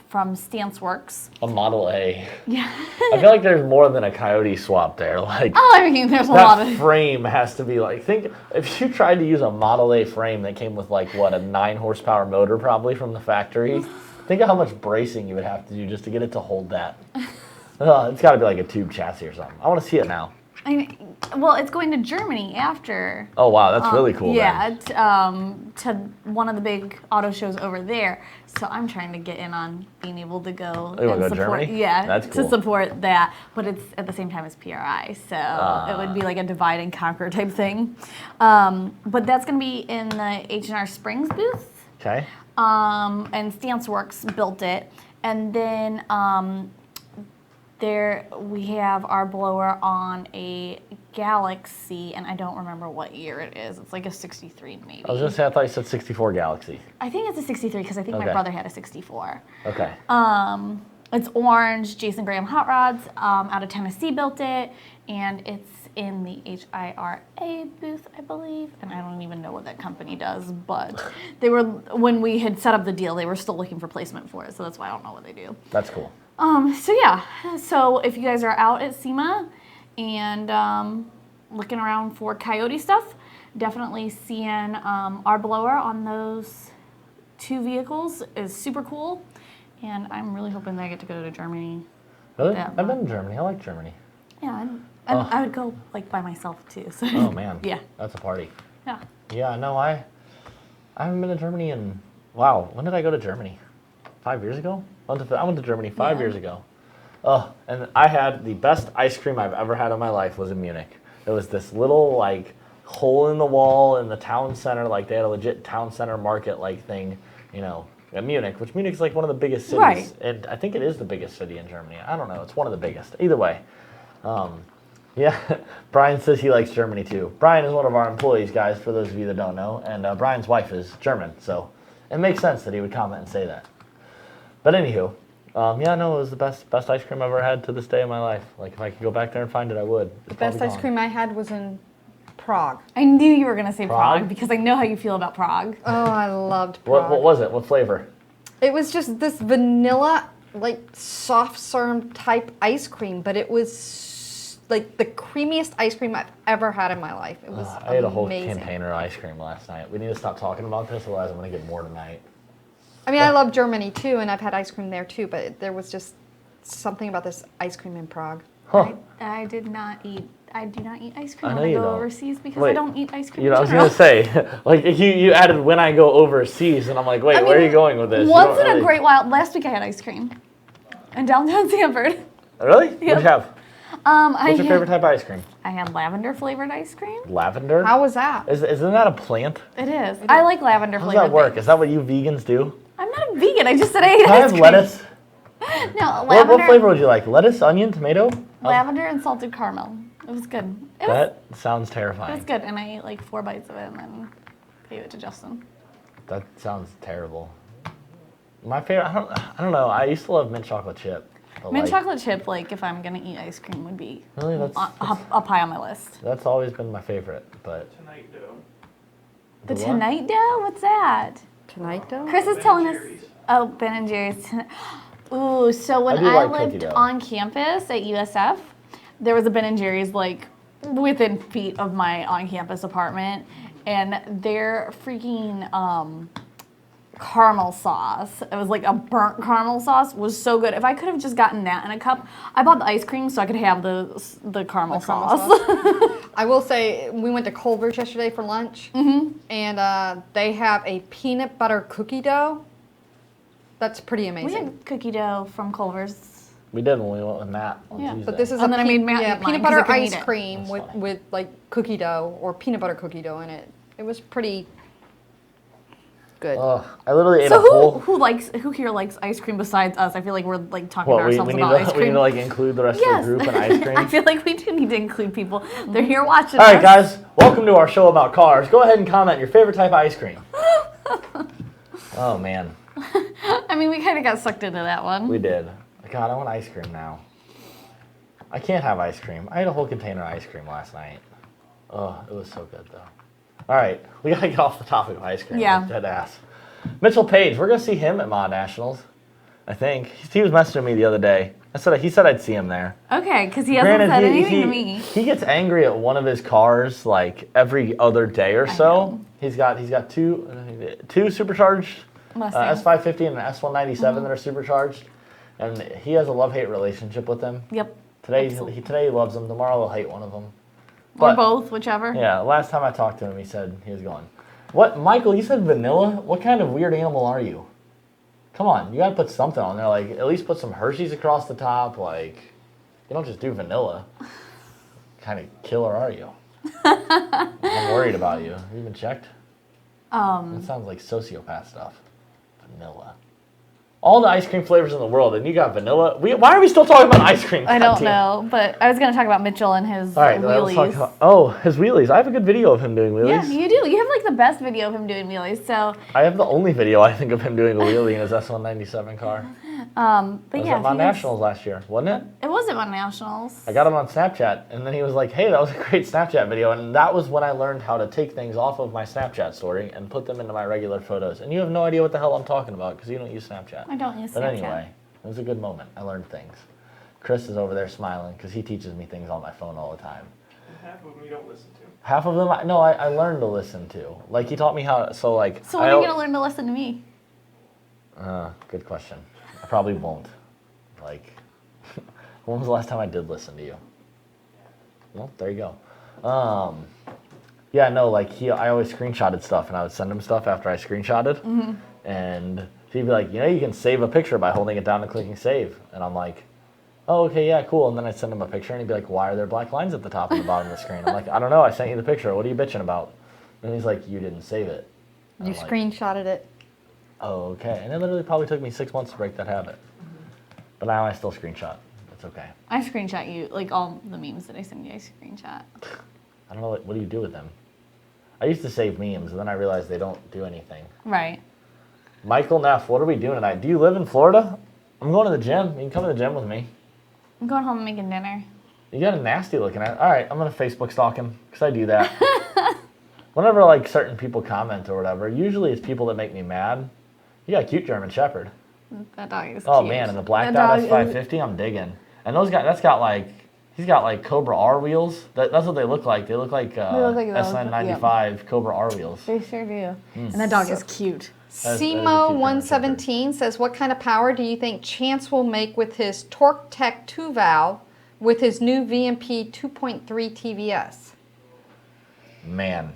from StanceWorks. A Model A. Yeah. I feel like there's more than a Coyote swap there. Like I mean, there's a lot of. that frame has to be like. Think if you tried to use a Model A frame that came with like what, a 9 horsepower motor probably from the factory. Think of how much bracing you would have to do just to get it to hold that. It's got to be like a tube chassis or something. I want to see it now. Well, it's going to Germany after. Oh wow, that's really cool. Yeah, to one of the big auto shows over there. So I'm trying to get in on being able to go Oh, you want to and go to support. Germany? Yeah, That's cool. to support that. But it's at the same time as PRI, so it would be like a divide and conquer type thing. But that's going to be in the H&R Springs booth. Okay. And StanceWorks built it. And then there we have our blower on a Galaxy, and I don't remember what year it is. It's like a 63 maybe. I was gonna say, I thought you said 64 Galaxy. I think it's a 63 because I think my Okay. brother had a 64. Okay. It's orange. Jason Graham Hot Rods out of Tennessee built it, and it's in the HIRA booth, I believe. And I don't even know what that company does, but they were, when we had set up the deal, they were still looking for placement for it, so that's why I don't know what they do. That's cool. So yeah, so if you guys are out at SEMA and looking around for Coyote stuff, definitely seeing our blower on those 2 vehicles is super cool. And I'm really hoping that I get to go to Germany. Really? that I've been to Germany. I like Germany. Yeah, and I would go like by myself too. So. Oh man. Yeah. That's a party. Yeah. Yeah, no, I haven't been to Germany in, wow, when did I go to Germany? 5 years ago? I went to Germany 5 years ago. Oh, and I had the best ice cream I've ever had in my life was in Munich. It was this little like hole in the wall in the town center, like they had a legit town center market like thing, you know, at Munich, which Munich's like one of the biggest cities. Right. And I think it is the biggest city in Germany. I don't know, it's one of the biggest. Either way. Yeah, Brian says he likes Germany too. Brian is one of our employees, guys, for those of you that don't know, and Brian's wife is German, so it makes sense that he would comment and say that. But anywho, yeah, no, it was the best ice cream I've ever had to this day in my life. Like, if I could go back there and find it, I would. The best ice cream I had was in Prague. I knew you were gonna say Prague? Prague because I know how you feel about Prague. Oh, I loved Prague. What was it? What flavor? It was just this vanilla, like soft serve type ice cream, but it was like the creamiest ice cream I've ever had in my life. It was I ate a whole amazing. container of ice cream last night. We need to stop talking about this, otherwise I'm going to get more tonight. I mean, I love Germany too, and I've had ice cream there too, but there was just something about this ice cream in Prague. Huh. I do not eat ice I cream know when I you go don't. overseas because Wait, I don't eat ice cream You know, I in was general. going to say, like, you added when I go overseas, and I'm like, wait, I where are mean, you going with this? You Once don't in a really- great while, last week I had ice cream in downtown Sanford. Really? What'd you have? What's your favorite type of ice cream? I had lavender flavored ice cream. Lavender? How was that? Isn't that a plant? It is. I like lavender How does flavored. that work? things. Is that what you vegans do? I'm not a vegan. I just said I ate Can I ice have cream. lettuce? No, What lavender. flavor would you like? Lettuce, onion, tomato? Lavender and salted caramel. It was good. It was That sounds It terrifying. was good, and I ate like 4 bites of it and then gave it to Justin. That sounds terrible. My favorite, I don't know. I used to love mint chocolate chip. but Mint like, chocolate chip, like if I'm gonna eat ice cream, would be Really? That's up high on my list. that's always been my favorite. But Tonight, though. The what? Tonight Dough? What's that? Tonight though? Chris is Ben telling and us. Jerry's. Oh, Ben and Jerry's. Ooh, so when I do I like cookie lived dough. on campus at USF, there was a Ben and Jerry's like within feet of my on-campus apartment, and their freaking caramel sauce. It was like a burnt caramel sauce. Was so good. If I could have just gotten that in a cup, I bought the ice cream so I could have the caramel sauce. I will say, we went to Culver's yesterday for lunch, and they have a peanut butter cookie dough. That's pretty We amazing. had cookie dough from Culver's. we did when we went with Matt on Yeah, Tuesday. But this is And a then I made Matt eat mine peanut 'cause I butter couldn't ice eat it. cream That's with, fine. with like cookie dough or peanut butter cookie dough in it. It was pretty good. Ugh, I literally ate So a whole. who here likes ice cream besides us? I feel like we're like talking to What, we ourselves need about to ice we need cream. to like include the rest Yes. of the group in ice cream. I feel like we do need to include people. They're here watching All right, us. guys, welcome to our show about cars. Go ahead and comment your favorite type of ice cream. Oh man, I mean, we kind of got sucked into that one. we did. God, I want ice cream now. I can't have ice cream. I ate a whole container of ice cream last night. Oh, it was so good though. All right, we gotta get off the topic of ice cream. Yeah. Like dead ass. Mitchell Page, we're gonna see him at Mod Nationals. I think he was messaging me the other day. He said I'd see him there. Okay, because he hasn't said anything to me. He gets angry at one of his cars like every other day or so. know. He's got two supercharged Mustangs. S550 and an S197 that are supercharged, and he has a love-hate relationship with them. Yep. Today Absolutely. today he loves them. Tomorrow he'll hate one of them. Or both, whichever. Yeah, last time I talked to him, he said he was going. What, Michael? You said vanilla. What kind of weird animal are you? Come on, you gotta put something on there. Like at least put some Hershey's across the top. Like you don't just do vanilla. What kind of killer are you? I'm worried about you. Have you even checked? That sounds like sociopath stuff. Vanilla. All the ice cream flavors in the world, and you got vanilla. Why are we still talking about ice cream? I don't know, but I was going to talk about Mitchell and his wheelies. His wheelies. I have a good video of him doing wheelies. Yeah, you do. You have like the best video of him doing wheelies. So I have the only video I think of him doing a wheelie in his S197 car. But it was yeah, at Mount Nationals last year, wasn't it? It was at Mount Nationals. I got him on Snapchat, and then he was like, "Hey, that was a great Snapchat video," and that was when I learned how to take things off of my Snapchat story and put them into my regular photos. And you have no idea what the hell I'm talking about because you don't use Snapchat. I don't use Snapchat. But anyway, it was a good moment. I learned things. Chris is over there smiling because he teaches me things on my phone all the time. And half of them you don't listen to. Half of them, I learned to listen to. Like he taught me how. So when are you gonna learn to listen to me? Good question. I probably won't. Like, when was the last time I did listen to you? Well, there you go. I always screenshotted stuff, and I would send him stuff after I screenshotted, and he'd be like, you can save a picture by holding it down and clicking save, and I'm like, oh, okay, yeah, cool, and then I'd send him a picture, and he'd be like, why are there black lines at the top and the bottom of the screen? I'm like, I don't know, I sent you the picture, what are you bitching about? And he's like, you didn't save it. And You screenshotted it. Oh, okay, and it literally probably took me 6 months to break that habit. But now I still screenshot. It's okay. I screenshot you, like all the memes that I send you, I screenshot. I don't know, what do you do with them? I used to save memes, and then I realized they don't do anything. Right. Michael Neff, what are we doing tonight? Do you live in Florida? I'm going to the gym. You can come to the gym with me. I'm going home and making dinner. You got a nasty looking at. All right, I'm going to Facebook stalk him, because I do that. Whenever, certain people comment or whatever, usually it's people that make me mad. You got a cute German Shepherd. That dog is cute. Oh, man, and the black dot S550, I'm digging. And those guys, he's got Cobra R wheels. That's what they look like. They look like SN95 Cobra R wheels. They sure do. And that dog is cute. SEMA 117 says, what kind of power do you think Chance will make with his Torque Tech 2 valve with his new VMP 2.3 TVS? Man,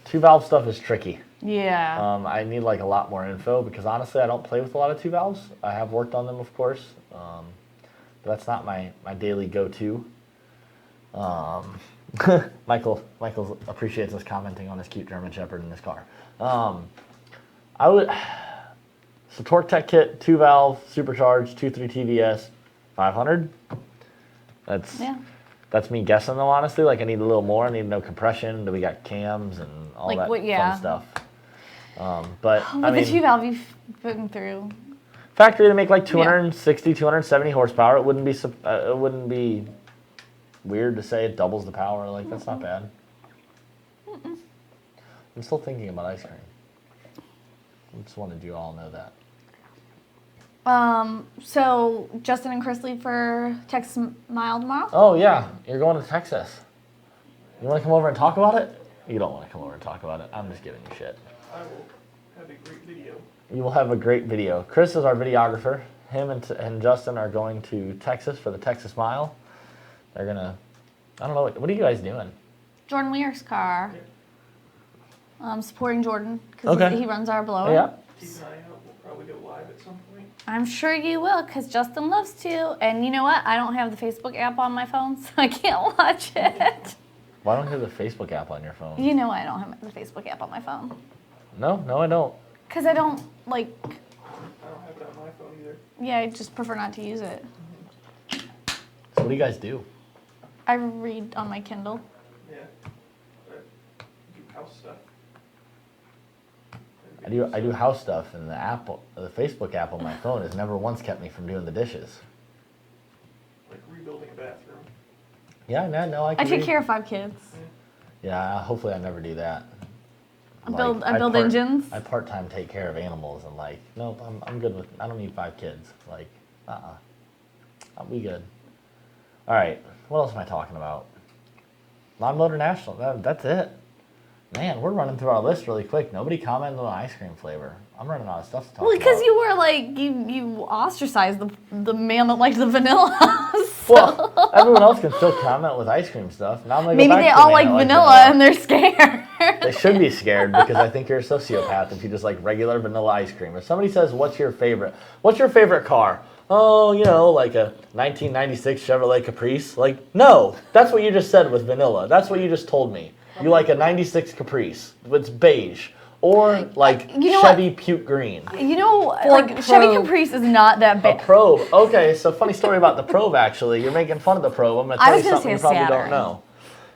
2-valve stuff is tricky. Yeah. I need a lot more info because honestly I don't play with a lot of 2-valves. I have worked on them, of course, but that's not my daily go-to. Michael appreciates us commenting on this cute German Shepherd in his car. Torque Tech kit, 2-valve, supercharged, 2.3 TVS, 500. That's me guessing though, honestly. I need a little more. I need to know compression. Do we got cams and all that fun stuff? But the 2-valve you've been through. Factory to make 260, 270 horsepower. It wouldn't be weird to say it doubles the power. That's not bad. I'm still thinking about ice cream. I just wanted you all to know that. So Justin and Chris leave for Texas Mile tomorrow? Oh yeah, you're going to Texas. You want to come over and talk about it? You don't want to come over and talk about it. I'm just giving you shit. I will have a great video. You will have a great video. Chris is our videographer. Him and Justin are going to Texas for the Texas Mile. They're gonna, I don't know, what are you guys doing? Jordan Weir's car. Supporting Jordan because he runs our blower. Yeah. Keep an eye out. We'll probably go live at some point. I'm sure you will because Justin loves to. And you know what? I don't have the Facebook app on my phone, so I can't watch it. Why don't you have the Facebook app on your phone? You know I don't have the Facebook app on my phone. No, I don't. Because I don't, I don't have it on my phone either. Yeah, I just prefer not to use it. So what do you guys do? I read on my Kindle. Yeah. I do house stuff. I do house stuff, and the Facebook app on my phone has never once kept me from doing the dishes. Like rebuilding a bathroom. Yeah, no, I take care of 5 kids. Yeah, hopefully I never do that. I build engines. I part-time take care of animals, and nope, I'm good with. I don't need 5 kids. I'll be good. All right, what else am I talking about? Non-Motor National. That's it. Man, we're running through our list really quick. Nobody commented on ice cream flavor. I'm running out of stuff to talk about. Well, because you were you ostracized the man that liked the vanilla. Well, everyone else can still comment with ice cream stuff. Now I'm maybe they all like vanilla and they're scared. They should be scared because I think you're a sociopath if you just like regular vanilla ice cream. If somebody says, what's your favorite car? Oh, like a 1996 Chevrolet Caprice. No, that's what you just said with vanilla. That's what you just told me. You like a 96 Caprice. It's beige. Or like You know Chevy Puke Green. You know, Ford like Chevy Probe. Caprice is not that A bad. probe. Okay, so funny story about the probe actually. You're making fun of the probe. I'm going to I tell was you gonna something you say probably Saturn. don't know.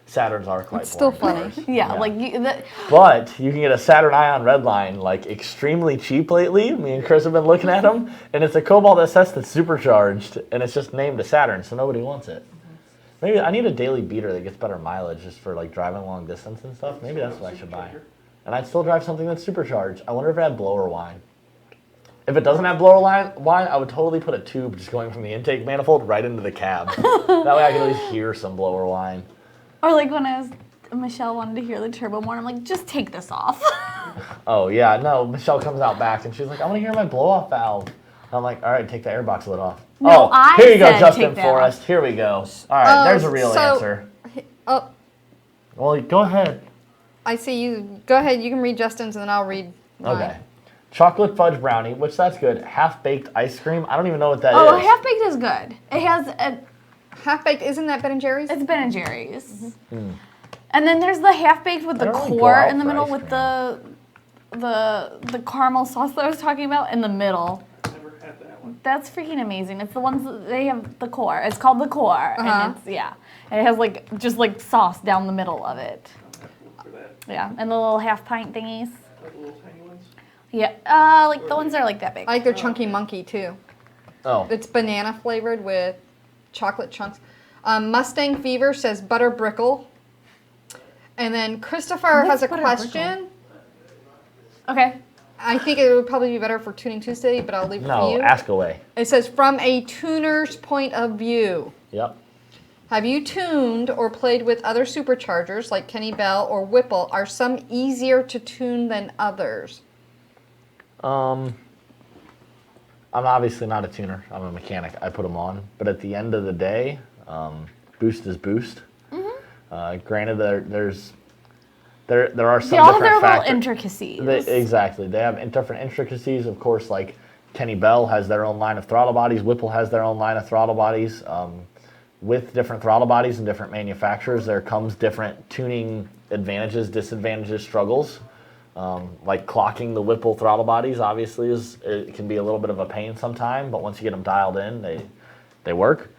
Saturns are quite It's still boring funny. cars. Yeah, like But you can get a Saturn Ion Redline like extremely cheap lately. Me and Chris have been looking at them, and it's a Cobalt SS that's supercharged, and it's just named a Saturn, so nobody wants it. Maybe I need a daily beater that gets better mileage just for like driving long distance and stuff. Maybe that's what I should buy. And I'd still drive something that's supercharged. I wonder if it had blower wine. If it doesn't have blower wine, I would totally put a tube just going from the intake manifold right into the cab. That way I can at least hear some blower wine. or like when Michelle wanted to hear the turbo more, I'm like, just take this off. Oh, yeah, no, Michelle comes out back and she's like, I want to hear my blow-off valve. I'm like, all right, take the airbox lid off. No, I here you go, said Justin take that Forrest. Here we go. All right, there's a real answer. Oh, Well, go ahead. I see you. Go ahead. You can read Justin's, and then I'll read mine. Okay. Chocolate fudge brownie, which that's good. Half-baked ice cream. I don't even know what that is. Oh, half baked is good. It has Half baked. Isn't that Ben and Jerry's? it's Ben and Jerry's. And then there's the half baked with the I don't really go core out in the for middle ice with cream. the caramel sauce that I was talking about in the middle. Never had that one. That's freaking amazing. It's the ones that they have the core. It's called the core, and it's and it has like just like sauce down the middle of it. For that, Yeah, and the little half pint thingies. like the little tiny ones. Yeah, like the ones that are like that big. I like their Chunky Monkey too. Oh, It's banana flavored with chocolate chunks. Mustang Fever says butter brickle. And then Christopher What's has a butter question. Okay. I think it would probably be better for Tuning Tuesday, but I'll leave it for no, you. ask away. It says, from a tuner's point of view, Yep. have you tuned or played with other superchargers like Kenny Bell or Whipple? Are some easier to tune than others? I'm obviously not a tuner. I'm a mechanic. I put them on. But at the end of the day, boost is boost. Granted, there are some They all have different their little factors. intricacies. Exactly. They have different intricacies. Of course, like Kenny Bell has their own line of throttle bodies. Whipple has their own line of throttle bodies. With different throttle bodies and different manufacturers, there comes different tuning advantages, disadvantages, struggles. Like clocking the Whipple throttle bodies, obviously, it can be a little bit of a pain sometime, but once you get them dialed in, they work.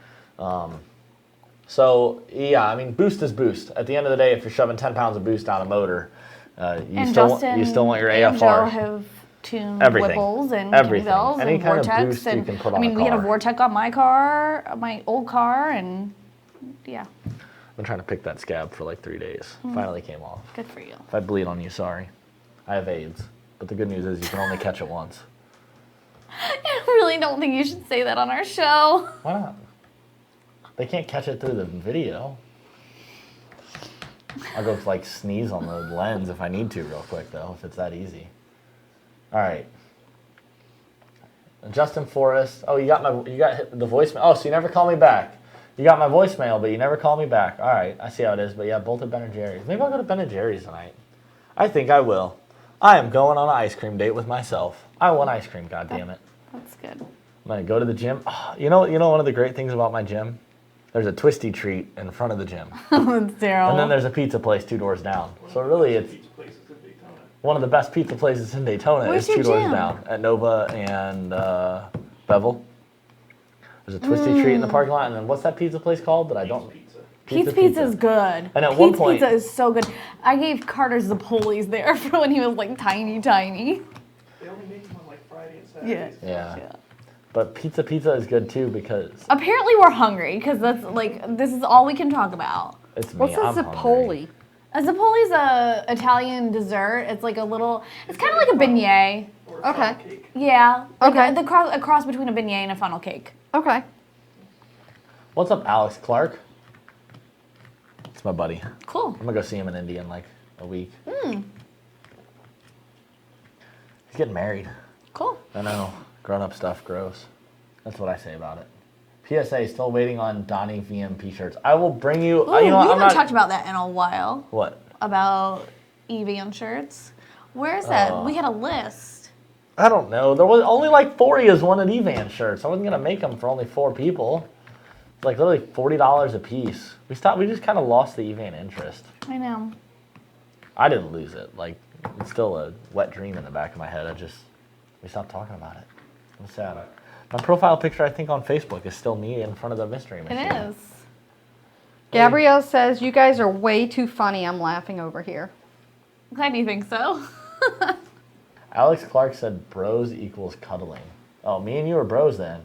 So, yeah, I mean, boost is boost. At the end of the day, if you're shoving 10 pounds of boost down a motor, you still want your and AFR. Joe have tuned Everything. Whipples and Everything. Kenny Bells Any and kind of Vortex. boost you And can put I on mean, a we had a car. Vortex on my car, my old car, and yeah, I've been trying to pick that scab for like 3 days. Finally came off. good for you. If I bleed on you, sorry. I have AIDS. But the good news is you can only catch it once. I really don't think you should say that on our show. Why not? They can't catch it through the video. I'll go like sneeze on the lens if I need to real quick though, if it's that easy. All right. Justin Forrest. Oh, you got the voicemail. Oh, so you never call me back. You got my voicemail, but you never call me back. All right, I see how it is. But yeah, both at Ben & Jerry's. Maybe I'll go to Ben & Jerry's tonight. I think I will. I am going on an ice cream date with myself. I want ice cream, goddammit. That's good. I'm gonna go to the gym. Oh, you know one of the great things about my gym? There's a twisty treat in front of the gym. Zero. And then there's a pizza place 2 doors down. So really it's Pizza places in Daytona. one of the best pizza places in Daytona. Where's is 2 your doors gym? down at Nova and Bevel. There's a twisty treat in the parking lot, and then what's that pizza place called that I don't... Pizza. Pete's Pizza is good. And at Pete's one point- Pizza is so good. I gave Carter's the pulleys there for when he was like tiny. They only make them on like Friday and Saturdays. Yeah. But pizza is good too because Apparently we're hungry because this is all we can talk about. it's me. What's a I'm Zapoli? A Zappoli's a Italian dessert. It's like it's kind of like a beignet. Or a Okay. funnel cake. Yeah. Like Okay. a cross between a beignet and a funnel cake. Okay. What's up, Alex Clark? It's my buddy. Cool. I'm gonna go see him in India in like a week. He's getting married. Cool. I know. Grown-up stuff, gross. That's what I say about it. PSA, still waiting on Donny VMP shirts. I will bring you... Ooh, you know, we I'm haven't not... talked about that in a while. What? About EV shirts. Where's that? We had a list. I don't know. There was only like 40 is wanted Evan shirts. I wasn't going to make them for only 4 people. It's like literally $40 a piece. We just kind of lost the Evan interest. I know. I didn't lose it. Like, It's still a wet dream in the back of my head. We stopped talking about it. I'm sad. My profile picture, I think, on Facebook is still me in front of the mystery machine. It is. Gabrielle says, you guys are way too funny. I'm laughing over here. Glad you think so. Alex Clark said bros equals cuddling. Oh, me and you are bros then.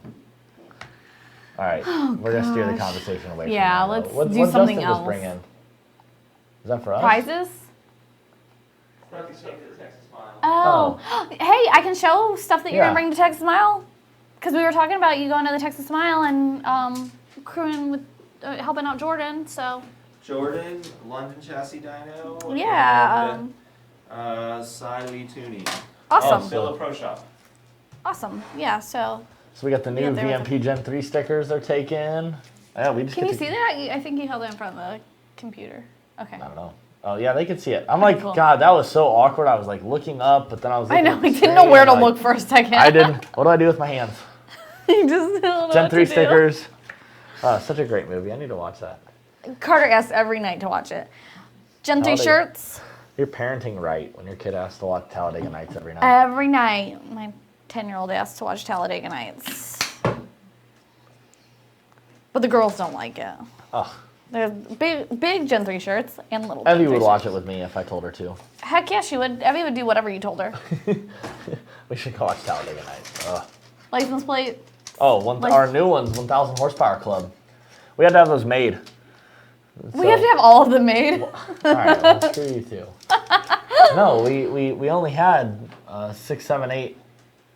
All right, we're going to steer the conversation away from that. Yeah, let's What do something Justin else. Just bring in? Is that for us? Prizes? Brought these stuff to the Texas Mile. Oh. Hey, I can show stuff that you're Yeah. going to bring to Texas Mile? Because we were talking about you going to the Texas Mile and crewing with, helping out Jordan, so. Jordan, London Chassis Dyno. Yeah. And, Cy Lee Tooney. Awesome. Villa Pro Shop. Awesome. Yeah, so. So we got the new Yeah, there was VMP Gen 3 stickers they're taking. Yeah, we just Can get you to- see that? I think you held it in front of the computer. Okay. I don't know. Oh, yeah, they could see it. I'm like, Cool. God, that was so awkward. I was like looking up, but then I was I looking know, at we the didn't know screen, where to and, like, look for a second. I didn't. What do I do with my hands? You just don't know Gen what 3 to do. stickers. Such a great movie. I need to watch that. Carter asks every night to watch it. Gen 3 Talladega. shirts. You're parenting right when your kid has to watch Talladega Nights every night. Every night. My 10-year-old asks to watch Talladega Nights. But the girls don't like it. Ugh. There's big Gen 3 shirts and little Gen Evie 3 would watch shirts. it with me if I told her to. Heck yeah, she would. Evie would do whatever you told her. We should go watch Talladega Nights. Ugh. License plate. Oh, Like- our new ones, 1,000 horsepower club. We had to have those made. We have to have all of them made. All right, well, screw you two. No, we only had 6, 7, 8,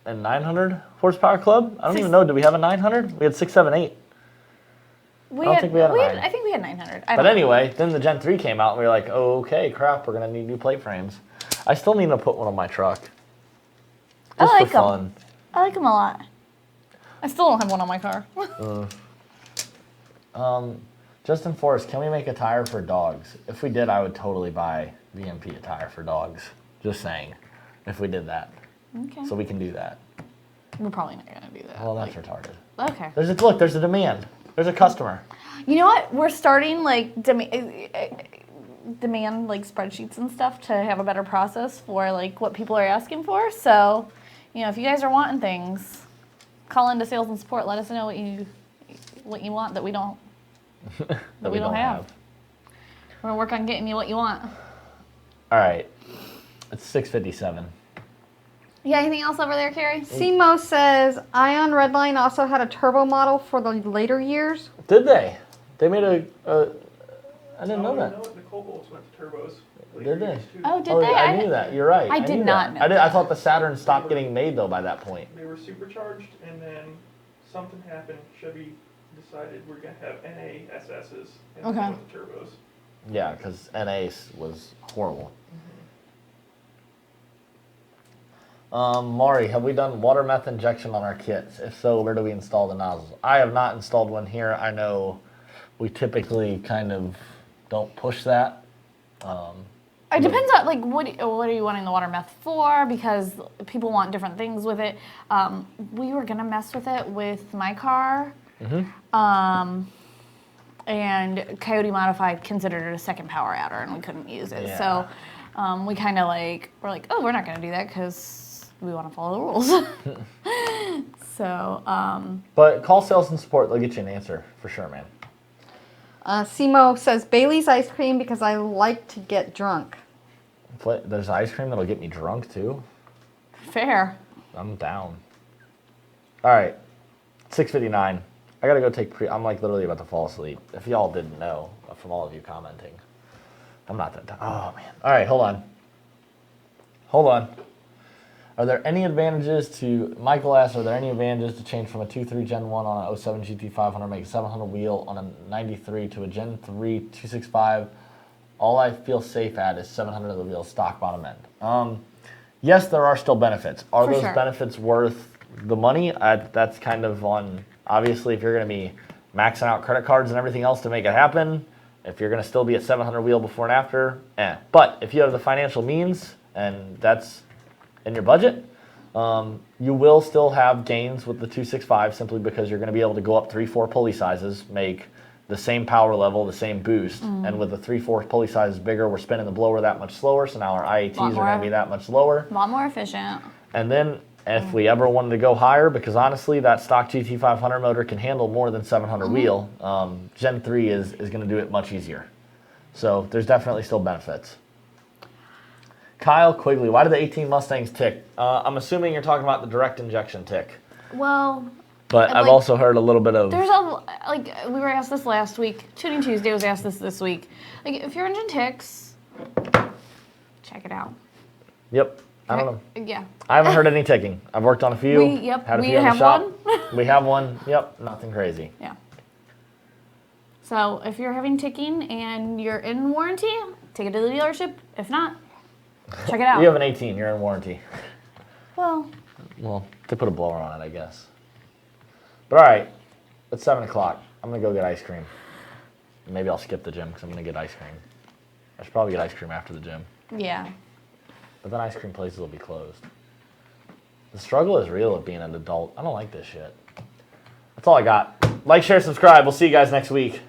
and 900 horsepower club. I don't even know. Did we have a 900? We had 6, 7, 8. We don't think we had a 9. I think we had 900. But anyway, then the Gen 3 came out, and we were like, oh, okay, crap, we're going to need new plate frames. I still need to put one on my truck. I Just like for 'em. fun. I like them a lot. I still don't have one on my car. Justin Forrest, can we make a tire for dogs? If we did, I would totally buy VMP a tire for dogs. Just saying, if we did that. Okay. So we can do that. We're probably not going to do that. Well, that's retarded. Okay. Look, there's a demand. There's a customer. You know what? We're starting like demand like spreadsheets and stuff to have a better process for like what people are asking for. So, you know, if you guys are wanting things, call into sales and support. Let us know what you want that we don't that we don't have. We're gonna work on getting you what you want. All right, it's 6:57. Yeah. Anything else over there, Carrie? Simo says, Ion Redline also had a turbo model for the later years. Did they? They made a I didn't know that. No, Nicole Bolts went to turbos. Did they? Oh, did Oh, they? I knew that. You're right. I did knew not that. know I thought the Saturn stopped getting made though by that point. They were supercharged, and then something happened. Chevy decided we're gonna have NA SSs, and Okay. then went to turbos. Yeah, because NA was horrible. Maury, have we done water meth injection on our kits? If so, where do we install the nozzles? I have not installed one here. I know we typically kind of don't push that. It depends on like what are you wanting the water meth for, because people want different things with it. We were gonna mess with it with my car, and Coyote Modified considered it a second power adder, and we couldn't use it. Yeah. So we kind of we're like, oh, we're not gonna do that because we want to follow the rules. So But call sales and support. They'll get you an answer for sure, man. Simo says, Bailey's ice cream because I like to get drunk. There's ice cream that'll get me drunk too. fair. I'm down. All right, 6:59. I gotta go take I'm like literally about to fall asleep. If y'all didn't know from all of you commenting, I'm not that. Oh man. All right, hold on. Are there any advantages to Michael asks? Are there any advantages to change from a 2.3 Gen 1 on a 07 GT 500, make a 700 wheel on a 93 to a Gen 3 265? All I feel safe at is 700 of the wheel stock bottom end. Yes, there are still benefits. Are For those sure. benefits worth the money? That's kind of on, obviously, if you're going to be maxing out credit cards and everything else to make it happen, if you're going to still be at 700 wheel before and after, But if you have the financial means and that's in your budget, you will still have gains with the 265 simply because you're going to be able to go up 3-4 pulley sizes, make the same power level, the same boost, and with the 3/4 pulley size bigger, we're spinning the blower that much slower, so now our IATs are going to be that much lower. A lot more efficient. And then if we ever wanted to go higher, because honestly, that stock GT500 motor can handle more than 700 wheel, Gen 3 is going to do it much easier. So there's definitely still benefits. Kyle Quigley, why do the 18 Mustangs tick? I'm assuming you're talking about the direct injection tick. Well, But I've also heard a little bit of... There's a, like, we were asked this last week. Tuning Tuesday was asked this week. Like, if your engine ticks, check it out. Yep. I don't know. Yeah. I haven't heard any ticking. I've worked on a few. We have one. We have one. Yep. Nothing crazy. Yeah. So if you're having ticking and you're in warranty, take it to the dealership. If not, check it out. You have an 18. You're in warranty. Well, they put a blower on it, I guess. But all right, it's 7 o'clock. I'm gonna go get ice cream. Maybe I'll skip the gym because I'm gonna get ice cream. I should probably get ice cream after the gym. yeah. But then ice cream places will be closed. The struggle is real of being an adult. I don't like this shit. That's all I got. Like, share, subscribe. We'll see you guys next week.